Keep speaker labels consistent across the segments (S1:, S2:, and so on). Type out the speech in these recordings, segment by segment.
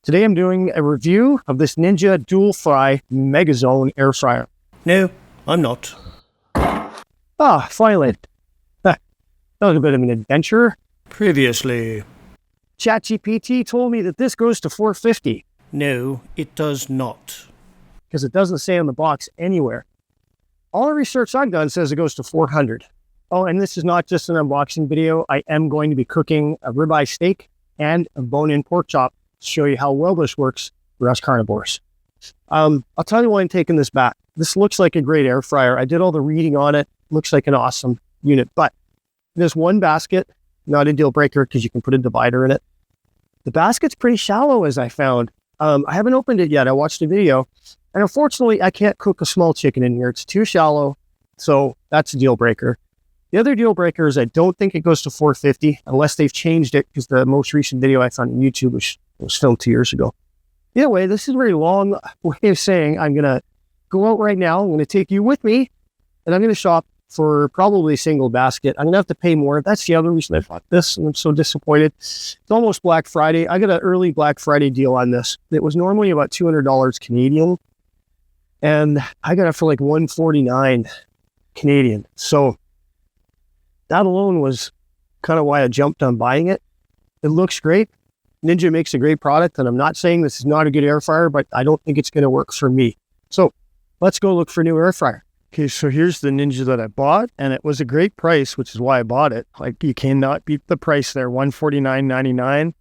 S1: Today I'm doing a review of this Ninja Dual Fry Mega Zone air fryer.
S2: No, I'm not.
S1: Ah, finally. That was a bit of an adventure.
S2: Previously.
S1: ChatGPT told me that this goes to $450
S2: No, it does not.
S1: because it doesn't say on the box anywhere. All the research I've done says it goes to $400. Oh, and this is not just an unboxing video. I am going to be cooking a ribeye steak and a bone-in pork chop to show you how well this works for us carnivores. I'll tell you why I'm taking this back. This looks like a great air fryer. I did all the reading on it. Looks like an awesome unit, but there's one basket, not a deal breaker because you can put a divider in it. The basket's pretty shallow, as I found. I haven't opened it yet. I watched a video, and unfortunately, I can't cook a small chicken in here. It's too shallow, so that's a deal breaker. The other deal breaker is I don't think it goes to $450 unless they've changed it, because the most recent video I found on YouTube was filmed 2 years ago. Either way, this is a very long way of saying I'm going to go out right now. I'm going to take you with me, and I'm going to shop for probably a single basket. I'm going to have to pay more. That's the other reason I bought this, and I'm so disappointed. It's almost Black Friday. I got an early Black Friday deal on this. It was normally about $200 Canadian, and I got it for like $149 Canadian. So that alone was kind of why I jumped on buying it. It looks great. Ninja makes a great product, and I'm not saying this is not a good air fryer, but I don't think it's going to work for me. So let's go look for a new air fryer. Okay, so here's the Ninja that I bought, and it was a great price, which is why I bought it. Like, you cannot beat the price there, $149.99.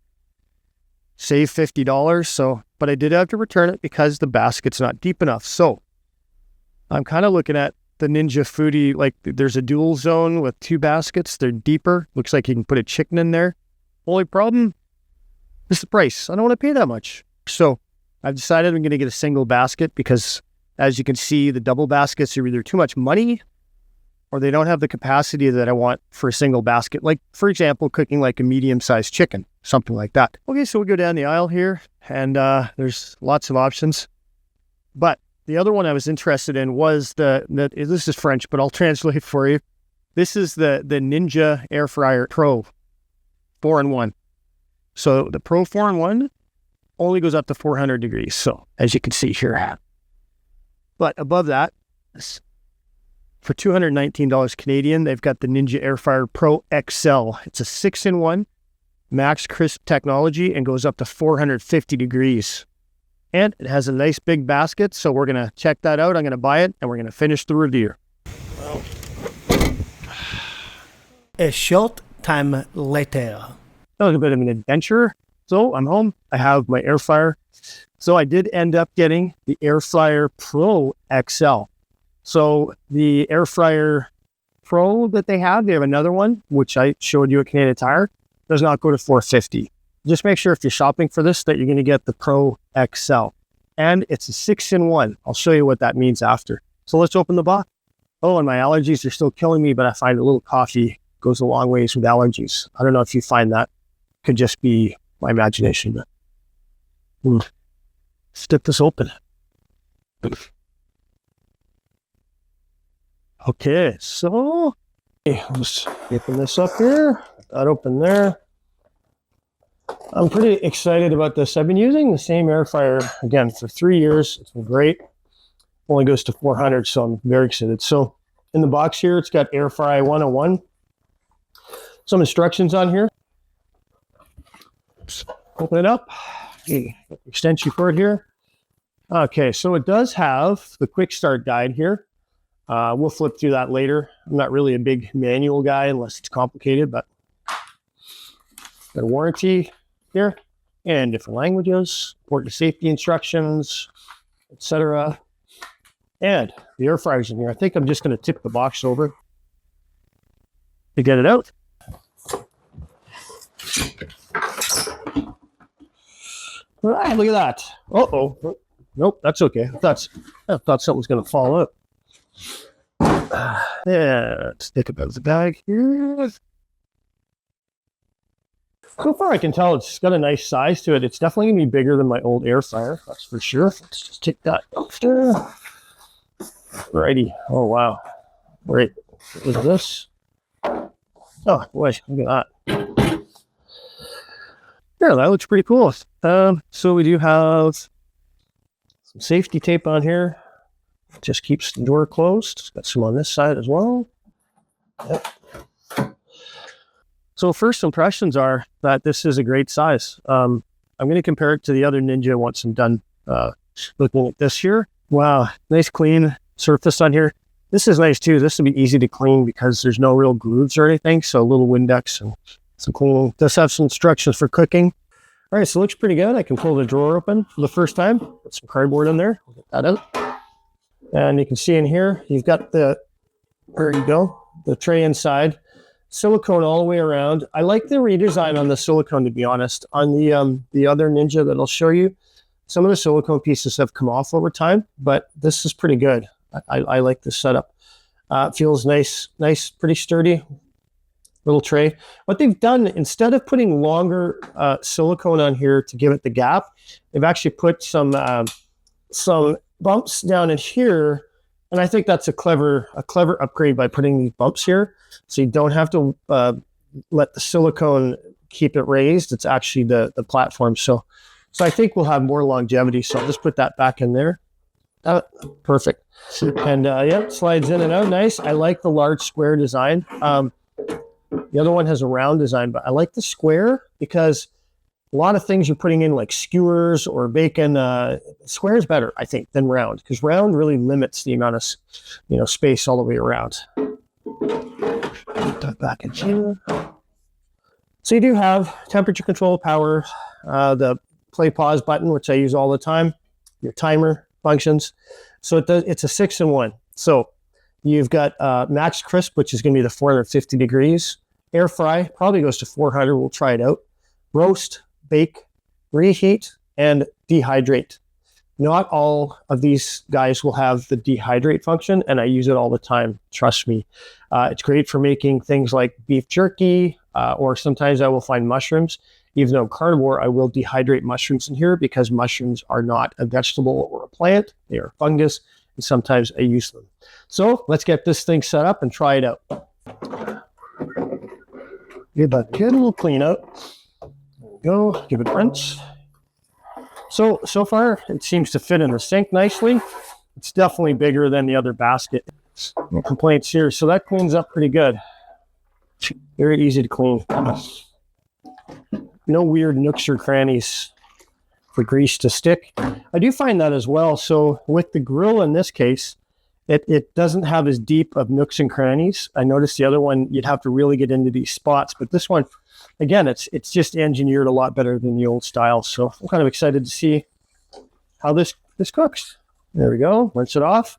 S1: Save $50. So, but I did have to return it because the basket's not deep enough. So I'm kind of looking at the Ninja Foodi, like there's a dual zone with two baskets. They're deeper. Looks like you can put a chicken in there. Only problem is the price. I don't want to pay that much. So I've decided I'm going to get a single basket because, as you can see, the double baskets are either too much money or they don't have the capacity that I want for a single basket. Like, for example, cooking like a medium-sized chicken, something like that. Okay, so we go down the aisle here, and there's lots of options. But the other one I was interested in was this is French, but I'll translate for you. This is the Ninja Air Fryer Pro 4-in-1. So the Pro 4-in-1 only goes up to 400 degrees. So as you can see here. But above that, for $219 Canadian, they've got the Ninja Air Fryer Pro XL. It's a 6-in-1 max crisp technology and goes up to 450 degrees. And it has a nice big basket, so we're going to check that out. I'm going to buy it, and we're going to finish the review.
S2: Well, a short time later.
S1: That was a bit of an adventure. So I'm home. I have my air fryer. So I did end up getting the Air Fryer Pro XL. So the Air Fryer Pro that they have another one, which I showed you at Canadian Tire, does not go to $450. Just make sure if you're shopping for this that you're going to get the Pro XL. And it's a 6-in-1. I'll show you what that means after. So let's open the box. Oh, and my allergies are still killing me, but I find a little coffee goes a long ways with allergies. I don't know if you find that. Could just be my imagination. But let's dip this open. Okay, so let's open this up here. That open there. I'm pretty excited about this. I've been using the same air fryer, again, for 3 years. It's been great. Only goes to 400, so I'm very excited. So in the box here, it's got Air Fry 101. Some instructions on here. Oops. Open it up. Extension cord here. Okay, so it does have the quick start guide here. We'll flip through that later. I'm not really a big manual guy unless it's complicated, but got a warranty here and different languages, important safety instructions, etc. And the air fryer's in here. I think I'm just going to tip the box over to get it out. Ah, look at that. Uh-oh. Nope, that's okay. I thought something was going to fall out. Yeah, let's take it out of the bag here. So far I can tell it's got a nice size to it. It's definitely going to be bigger than my old air fryer, that's for sure. Let's just take that out there. Righty. Oh, wow. Great. What is this? Oh, boy, look at that. Yeah, that looks pretty cool. So we do have some safety tape on here. Just keeps the door closed. Got some on this side as well. Yep. So first impressions are that this is a great size. I'm going to compare it to the other Ninja once I'm done looking at this here. Wow, nice clean surface on here. This is nice too. This will be easy to clean because there's no real grooves or anything. So a little Windex and some cleaning. Does have some instructions for cooking. All right, so it looks pretty good. I can pull the drawer open for the first time. Put some cardboard in there. I'll get that out. And you can see in here, you've got there you go, the tray inside. Silicone all the way around. I like the redesign on the silicone, to be honest. On the other Ninja that I'll show you, some of the silicone pieces have come off over time, but this is pretty good. I like this setup. It feels nice, pretty sturdy. Little tray. What they've done, instead of putting longer silicone on here to give it the gap, they've actually put some bumps down in here, and I think that's a clever upgrade by putting these bumps here, so you don't have to let the silicone keep it raised. It's actually the platform. So I think we'll have more longevity. So I'll just put that back in there. Perfect. And yeah, slides in and out. Nice. I like the large square design. The other one has a round design, but I like the square because a lot of things you're putting in like skewers or bacon, square is better, I think, than round, because round really limits the amount of, space all the way around. Put that back in here. So you do have temperature control, power, the play pause button, which I use all the time, your timer functions. So it's a 6-in-1. So you've got max crisp, which is going to be the 450 degrees. Air fry probably goes to 400. We'll try it out. Roast, bake, reheat, and dehydrate. Not all of these guys will have the dehydrate function, and I use it all the time. Trust me. It's great for making things like beef jerky, or sometimes I will find mushrooms. Even though carnivore, I will dehydrate mushrooms in here because mushrooms are not a vegetable or a plant. They are fungus, and sometimes I use them. So let's get this thing set up and try it out. Give a good little clean out. There we go. Give it a rinse. So far, it seems to fit in the sink nicely. It's definitely bigger than the other basket. No complaints here. So that cleans up pretty good. Very easy to clean. No weird nooks or crannies for grease to stick. I do find that as well. So with the grill in this case, it doesn't have as deep of nooks and crannies. I noticed the other one, you'd have to really get into these spots. But this one, again, it's just engineered a lot better than the old style. So I'm kind of excited to see how this cooks. There we go. Rinse it off.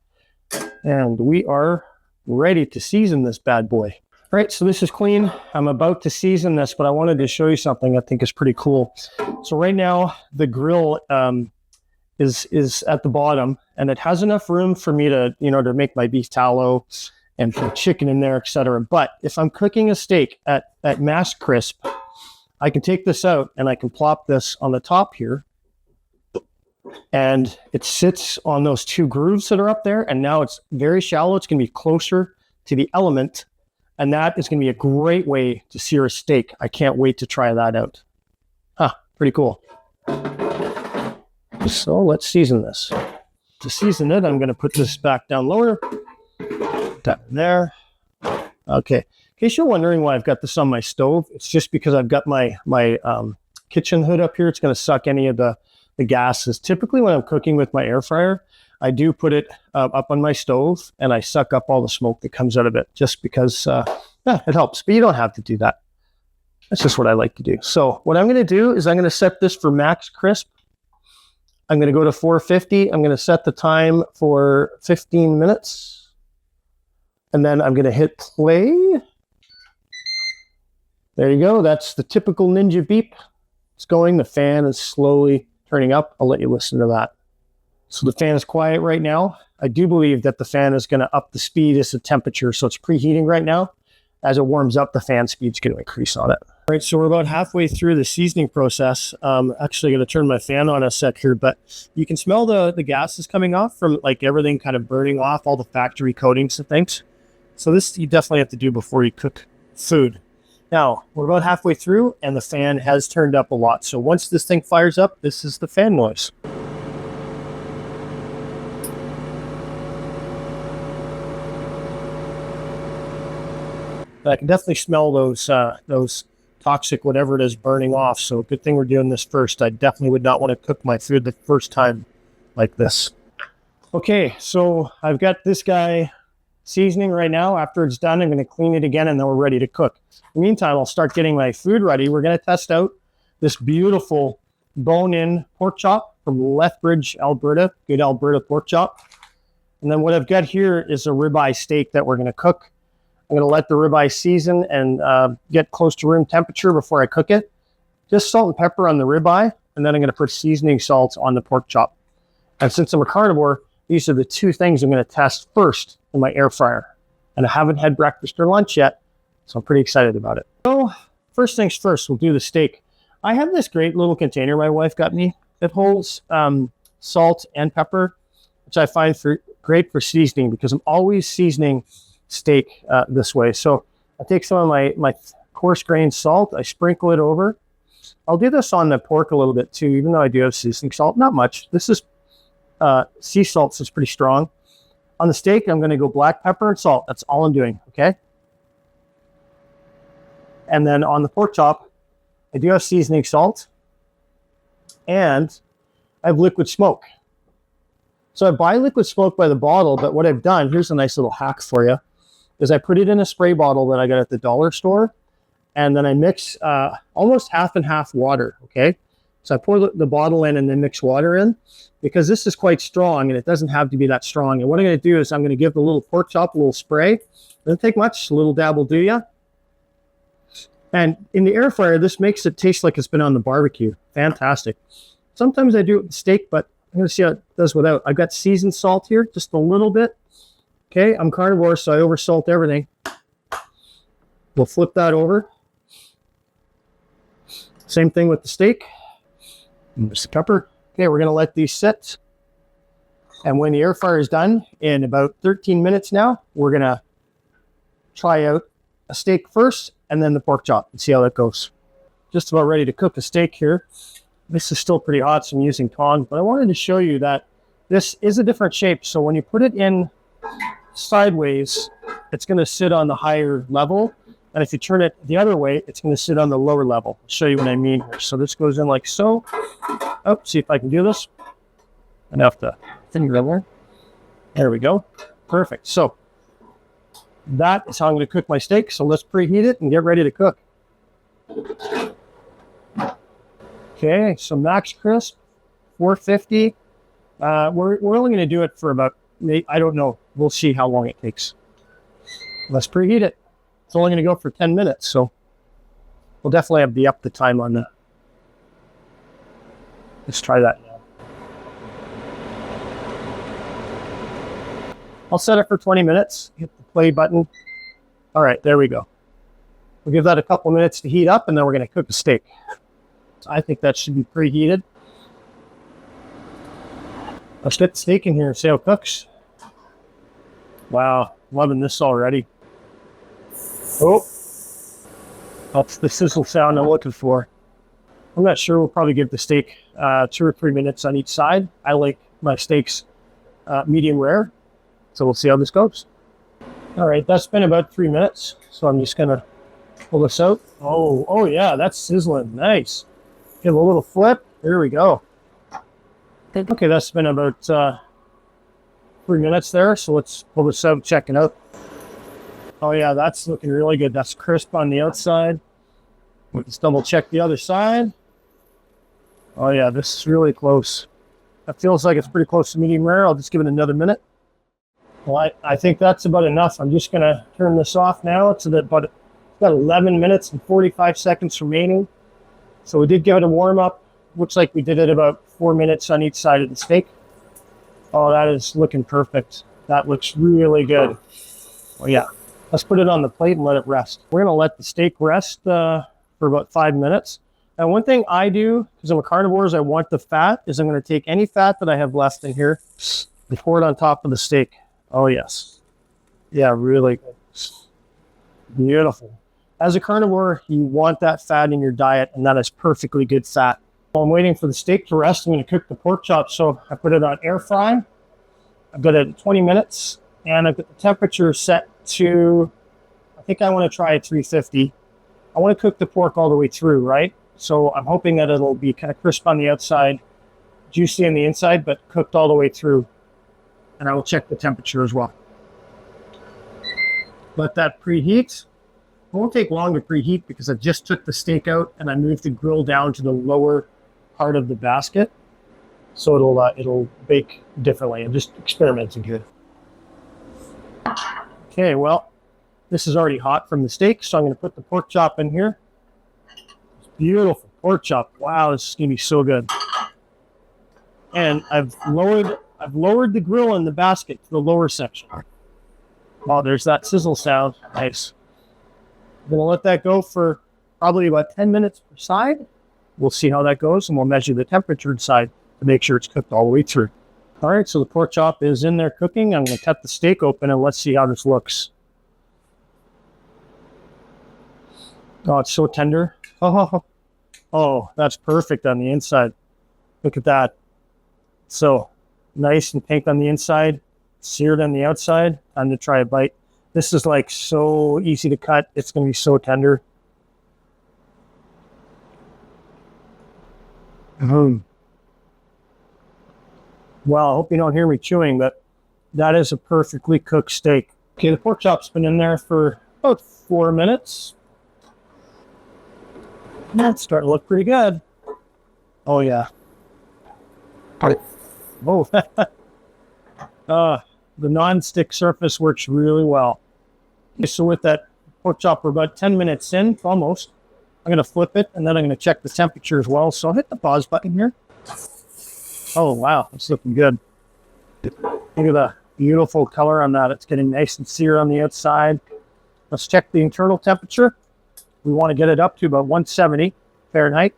S1: And we are ready to season this bad boy. All right, so this is clean. I'm about to season this, but I wanted to show you something I think is pretty cool. So right now, the grill is at the bottom, and it has enough room for me to, to make my beef tallow and put chicken in there, etc. But if I'm cooking a steak at mass crisp, I can take this out and I can plop this on the top here, and it sits on those two grooves that are up there, and now it's very shallow. It's going to be closer to the element, and that is going to be a great way to sear a steak. I can't wait to try that out. Pretty cool. So let's season this. To season it, I'm going to put this back down lower. That there. Okay. In case you're wondering why I've got this on my stove, it's just because I've got my kitchen hood up here. It's going to suck any of the gases. Typically when I'm cooking with my air fryer, I do put it up on my stove, and I suck up all the smoke that comes out of it just because it helps. But you don't have to do that. That's just what I like to do. So what I'm going to do is I'm going to set this for max crisp. I'm going to go to 450. I'm going to set the time for 15 minutes. And then I'm going to hit play. There you go. That's the typical Ninja beep. It's going. The fan is slowly turning up. I'll let you listen to that. So the fan is quiet right now. I do believe that the fan is going to up the speed as the temperature. So it's preheating right now. As it warms up, the fan speed's going to increase on it. All right, so we're about halfway through the seasoning process. Actually going to turn my fan on a sec here, but you can smell the gases coming off from like everything kind of burning off, all the factory coatings and things. So this you definitely have to do before you cook food. Now, we're about halfway through and the fan has turned up a lot. So once this thing fires up, this is the fan noise. I can definitely smell those toxic whatever it is burning off. So good thing we're doing this first. I definitely would not want to cook my food the first time like this. Okay, so I've got this guy seasoning right now. After it's done, I'm going to clean it again and then we're ready to cook. In the meantime, I'll start getting my food ready. We're going to test out this beautiful bone-in pork chop from Lethbridge, Alberta. Good Alberta pork chop. And then what I've got here is a ribeye steak that we're going to cook. I'm going to let the ribeye season and get close to room temperature before I cook it. Just salt and pepper on the ribeye, and then I'm going to put seasoning salt on the pork chop. And since I'm a carnivore, these are the two things I'm going to test first in my air fryer. And I haven't had breakfast or lunch yet, so I'm pretty excited about it. So first things first, we'll do the steak. I have this great little container my wife got me that holds salt and pepper, which I find great for seasoning because I'm always seasoning steak this way. So I take some of my coarse grained salt, I sprinkle it over. I'll do this on the pork a little bit too, even though I do have seasoning salt, not much. This is sea salt, so it's pretty strong. On the steak, I'm going to go black pepper and salt. That's all I'm doing, okay? And then on the pork chop, I do have seasoning salt and I have liquid smoke. So I buy liquid smoke by the bottle, but what I've done, here's a nice little hack for you, is I put it in a spray bottle that I got at the dollar store, and then I mix almost half and half water, okay? So I pour the bottle in and then mix water in, because this is quite strong and it doesn't have to be that strong. And what I'm going to do is I'm going to give the little pork chop a little spray. Doesn't take much, a little dab will do ya. And in the air fryer, this makes it taste like it's been on the barbecue. Fantastic. Sometimes I do it with steak, but I'm going to see how it does without. I've got seasoned salt here, just a little bit. Okay, I'm carnivore, so I oversalt everything. We'll flip that over. Same thing with the steak. There's the pepper. Okay, we're going to let these sit. And when the air fryer is done, in about 13 minutes now, we're going to try out a steak first and then the pork chop and see how that goes. Just about ready to cook the steak here. This is still pretty hot, so I'm using tongs, but I wanted to show you that this is a different shape. So when you put it in sideways, it's going to sit on the higher level. And if you turn it the other way, it's going to sit on the lower level. I'll show you what I mean here. So this goes in like so. Oh, see if I can do this. Enough to thin level. There we go. Perfect. So that is how I'm going to cook my steak. So let's preheat it and get ready to cook. Okay, so max crisp, 450. We're only going to do it for about, I don't know. We'll see how long it takes. Let's preheat it. It's only going to go for 10 minutes, so we'll definitely have to up the time on that. Let's try that now. I'll set it for 20 minutes. Hit the play button. All right, there we go. We'll give that a couple minutes to heat up, and then we're going to cook the steak. So I think that should be preheated. Let's get the steak in here and see how it cooks. Wow, loving this already. Oh, that's the sizzle sound I'm looking for. I'm not sure. We'll probably give the steak 2 or 3 minutes on each side. I like my steaks medium rare, so we'll see how this goes. All right, that's been about 3 minutes, so I'm just gonna pull this out. Oh yeah, that's sizzling. Nice. Give a little flip. There we go. Okay, that's been about 3 minutes there, so let's pull this out, check it out. Oh yeah, that's looking really good. That's crisp on the outside. Let's double check the other side. Oh yeah, this is really close. That feels like it's pretty close to medium rare. I'll just give it another minute. Well, I think that's about enough. I'm just gonna turn this off now. It's about 11 minutes and 45 seconds remaining. So we did give it a warm up. Looks like we did it about 4 minutes on each side of the steak. Oh, that is looking perfect. That looks really good. Oh yeah. Let's put it on the plate and let it rest. We're going to let the steak rest for about 5 minutes. And one thing I do, because I'm a carnivore, is I want the fat, is I'm going to take any fat that I have left in here and pour it on top of the steak. Oh, yes. Yeah, really good. Beautiful. As a carnivore, you want that fat in your diet, and that is perfectly good fat. While I'm waiting for the steak to rest, I'm going to cook the pork chop. So I put it on air fry. I've got it at 20 minutes, and I've got the temperature set to, I think I want to try at 350. I want to cook the pork all the way through, right? So I'm hoping that it'll be kind of crisp on the outside, juicy on the inside, but cooked all the way through. And I will check the temperature as well. Let that preheat. It won't take long to preheat because I just took the steak out and I moved the grill down to the lower part of the basket. So it'll bake differently. I'm just experimenting here. Okay, well, this is already hot from the steak, so I'm going to put the pork chop in here. It's beautiful pork chop. Wow, this is going to be so good. And I've lowered the grill in the basket to the lower section. Wow, there's that sizzle sound. Nice. I'm going to let that go for probably about 10 minutes per side. We'll see how that goes, and we'll measure the temperature inside to make sure it's cooked all the way through. All right, so the pork chop is in there cooking. I'm going to cut the steak open, and let's see how this looks. Oh, it's so tender. Oh, that's perfect on the inside. Look at that. So nice and pink on the inside, seared on the outside. Time to try a bite. This is like so easy to cut. It's going to be so tender. Well, I hope you don't hear me chewing, but that is a perfectly cooked steak. Okay, the pork chop's been in there for about 4 minutes. That's starting to look pretty good. Oh, yeah. Oh, the non-stick surface works really well. Okay, so with that pork chop, we're about 10 minutes in, almost. I'm going to flip it, and then I'm going to check the temperature as well. So I'll hit the pause button here. Oh, wow, it's looking good. Look at the beautiful color on that. It's getting nice and seared on the outside. Let's check the internal temperature. We want to get it up to about 170 Fahrenheit.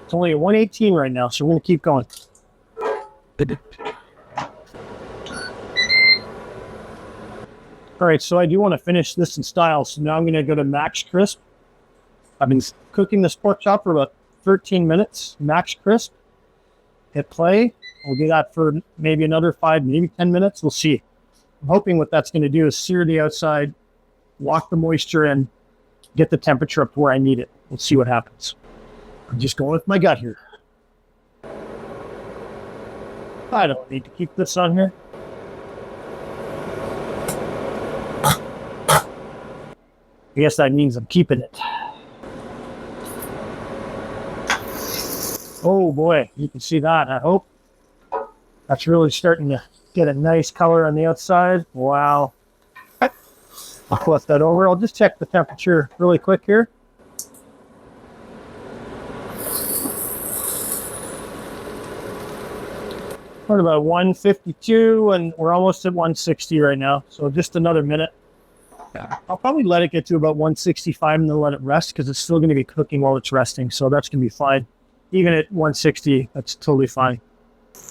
S1: It's only at 118 right now, so we're going to keep going. All right, so I do want to finish this in style, so now I'm going to go to max crisp. I've been cooking this pork chop for about 13 minutes, max crisp. Hit play. We'll do that for maybe another 5, maybe 10 minutes. We'll see. I'm hoping what that's going to do is sear the outside, lock the moisture in, get the temperature up to where I need it. We'll see what happens. I'm just going with my gut here. I don't need to keep this on here. I guess that means I'm keeping it. Oh boy, you can see that, I hope. That's really starting to get a nice color on the outside. Wow. I'll flip that over. I'll just check the temperature really quick here. We're at about 152 and we're almost at 160 right now. So just another minute. I'll probably let it get to about 165 and then let it rest because it's still going to be cooking while it's resting. So that's going to be fine. Even at 160, that's totally fine.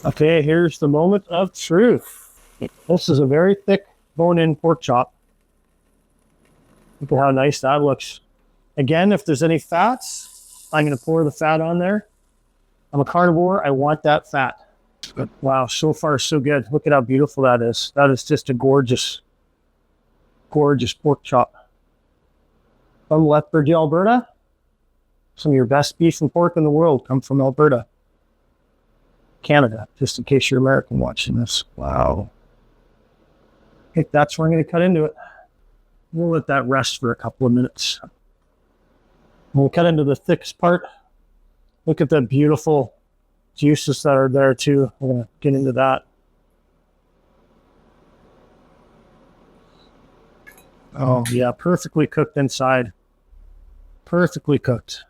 S1: Okay, here's the moment of truth. This is a very thick bone-in pork chop. Look at how nice that looks. Again, if there's any fats, I'm going to pour the fat on there. I'm a carnivore. I want that fat. Wow, so far so good. Look at how beautiful that is. That is just a gorgeous, gorgeous pork chop. From Lethbridge, Alberta. Some of your best beef and pork in the world come from Alberta. Canada, just in case you're American watching this. Wow. Okay, that's where I'm going to cut into it. We'll let that rest for a couple of minutes. We'll cut into the thickest part. Look at the beautiful juices that are there too. We're going to get into that. Oh yeah, perfectly cooked inside. Perfectly cooked.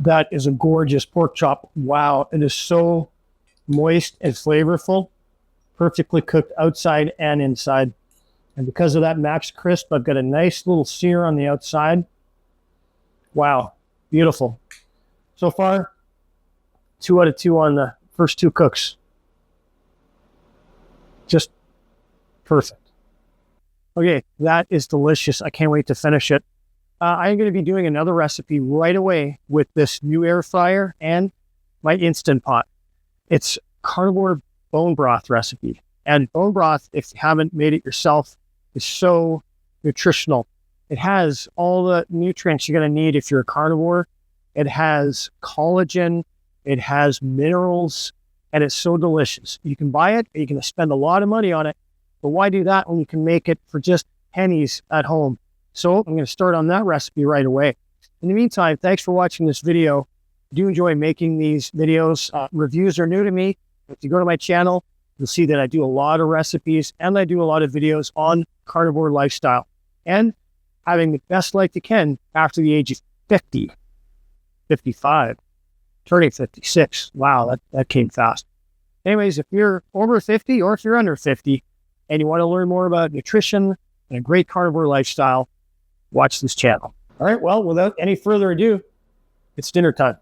S1: That is a gorgeous pork chop. Wow, it is so moist and flavorful. Perfectly cooked outside and inside. And because of that max crisp, I've got a nice little sear on the outside. Wow, beautiful. So far, 2 out of 2 on the first 2 cooks. Just perfect. Okay, that is delicious. I can't wait to finish it. I'm going to be doing another recipe right away with this new air fryer and my Instant Pot. It's carnivore bone broth recipe. And bone broth, if you haven't made it yourself, is so nutritional. It has all the nutrients you're going to need if you're a carnivore. It has collagen, it has minerals, and it's so delicious. You can buy it, you can spend a lot of money on it, but why do that when you can make it for just pennies at home? So I'm going to start on that recipe right away. In the meantime, thanks for watching this video. I do enjoy making these videos. Reviews are new to me. If you go to my channel, you'll see that I do a lot of recipes and I do a lot of videos on carnivore lifestyle and having the best life you can after the age of 50, 55, turning 56. Wow, that came fast. Anyways, if you're over 50 or if you're under 50 and you want to learn more about nutrition and a great carnivore lifestyle, watch this channel. All right, well, without any further ado, it's dinner time.